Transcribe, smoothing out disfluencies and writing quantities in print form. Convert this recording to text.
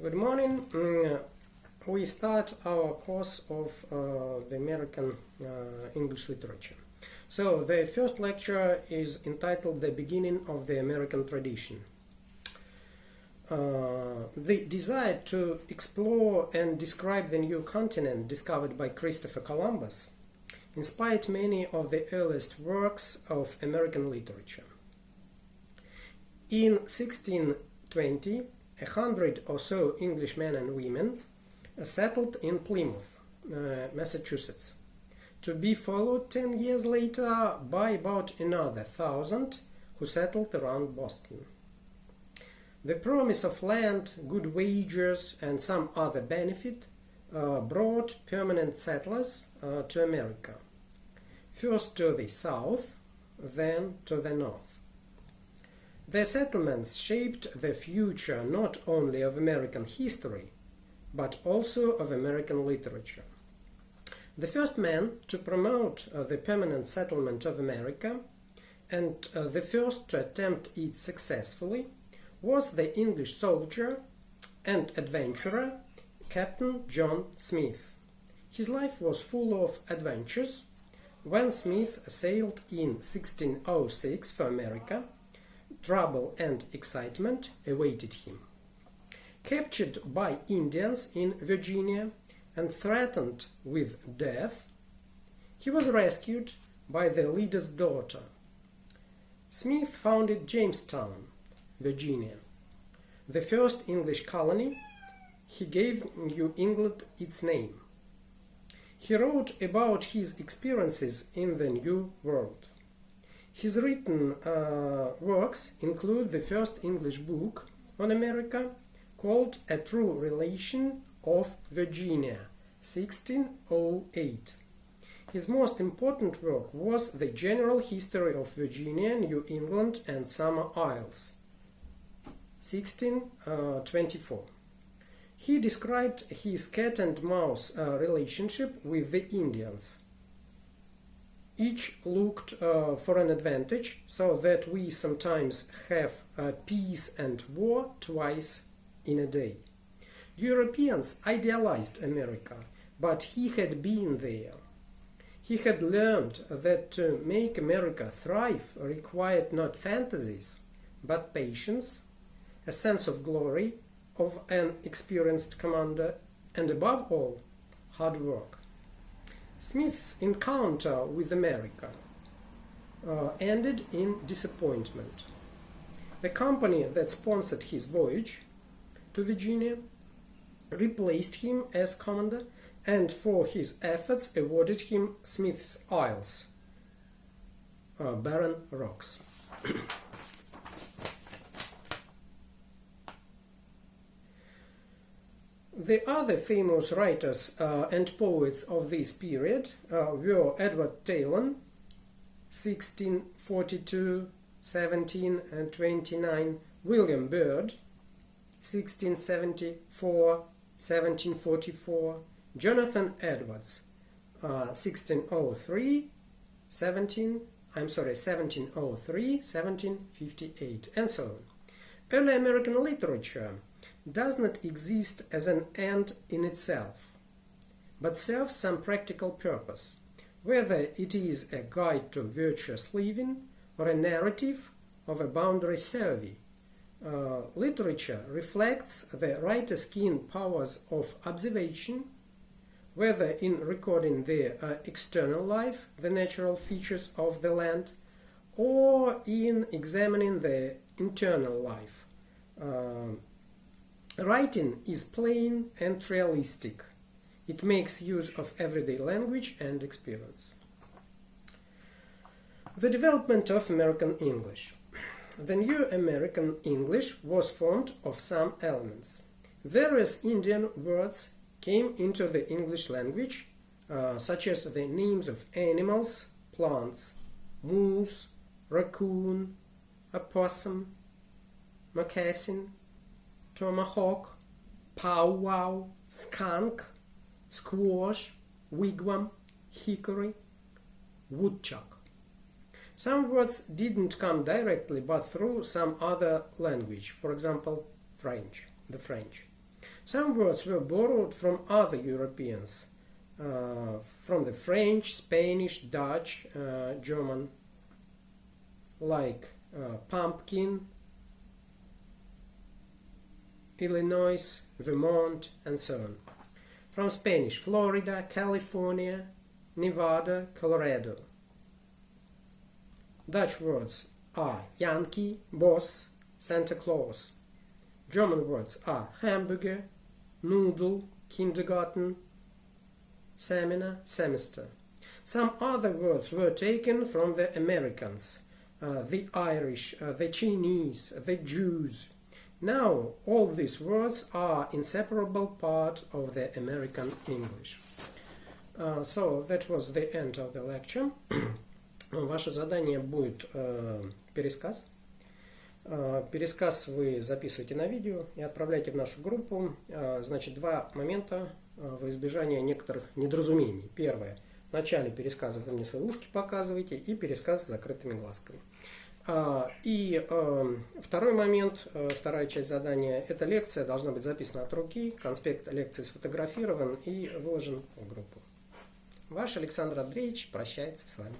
Good morning. We start our course of the American English literature. So the first lecture is entitled The Beginning of the American Tradition. The desire to explore and describe the new continent discovered by Christopher Columbus inspired many of the earliest works of American literature. In 1620, 100 or so English men and women settled in Plymouth, Massachusetts, to be followed 10 years later by about another 1,000 who settled around Boston. The promise of land, good wages, and some other benefit brought permanent settlers to America, first to the south, then to the north. Their settlements shaped the future not only of American history, but also of American literature. The first man to promote the permanent settlement of America, and the first to attempt it successfully, was the English soldier and adventurer Captain John Smith. His life was full of adventures. When Smith sailed in 1606 for America, trouble and excitement awaited him. Captured by Indians in Virginia and threatened with death, he was rescued by the leader's daughter. Smith founded Jamestown, Virginia, the first English colony. He gave New England its name. He wrote about his experiences in the New World. His written works include the first English book on America called A True Relation of Virginia, 1608. His most important work was The General History of Virginia, New England, and Summer Isles, 1624. He described his cat and mouse relationship with the Indians. Each looked for an advantage, so that we sometimes have peace and war twice in a day. Europeans idealized America, but he had been there. He had learned that to make America thrive required not fantasies, but patience, a sense of glory of an experienced commander, and above all, hard work. Smith's encounter with America ended in disappointment. The company that sponsored his voyage to Virginia replaced him as commander, and for his efforts awarded him Smith's Isles, barren rocks. The other famous writers and poets of this period were Edward Taylor, 1642, 1729, William Byrd, 1674, 1744, Jonathan Edwards, 1703, 1758, and so on. Early American literature does not exist as an end in itself, but serves some practical purpose, whether it is a guide to virtuous living or a narrative of a boundary survey. Literature reflects the writer's keen powers of observation, whether in recording the external life, the natural features of the land, or in examining the internal life. Writing is plain and realistic. It makes use of everyday language and experience. The development of American English. The new American English was formed of some elements. Various Indian words came into the English language, such as the names of animals, plants, moose, raccoon, opossum, moccasin, tomahawk, powwow, skunk, squash, wigwam, hickory, woodchuck. Some words didn't come directly but through some other language, for example, the French. Some words were borrowed from other Europeans, from the French, Spanish, Dutch, German, like pumpkin, Illinois, Vermont, and so on. From Spanish, Florida, California, Nevada, Colorado. Dutch words are Yankee, boss, Santa Claus. German words are hamburger, noodle, kindergarten, seminar, semester. Some other words were taken from the Americans, the Irish, the Chinese, the Jews. Now all these words are inseparable part of the American English. So that was the end of the lecture. Ваше задание будет пересказ. Пересказ вы записываете на видео и отправляете в нашу группу. Значит, два момента во избежание некоторых недоразумений. Первое. В начале пересказа вы мне свои ушки показываете и пересказ с закрытыми глазками. И второй момент, вторая часть задания, эта лекция должна быть записана от руки, конспект лекции сфотографирован и выложен в группу. Ваш Александр Андреевич прощается с вами.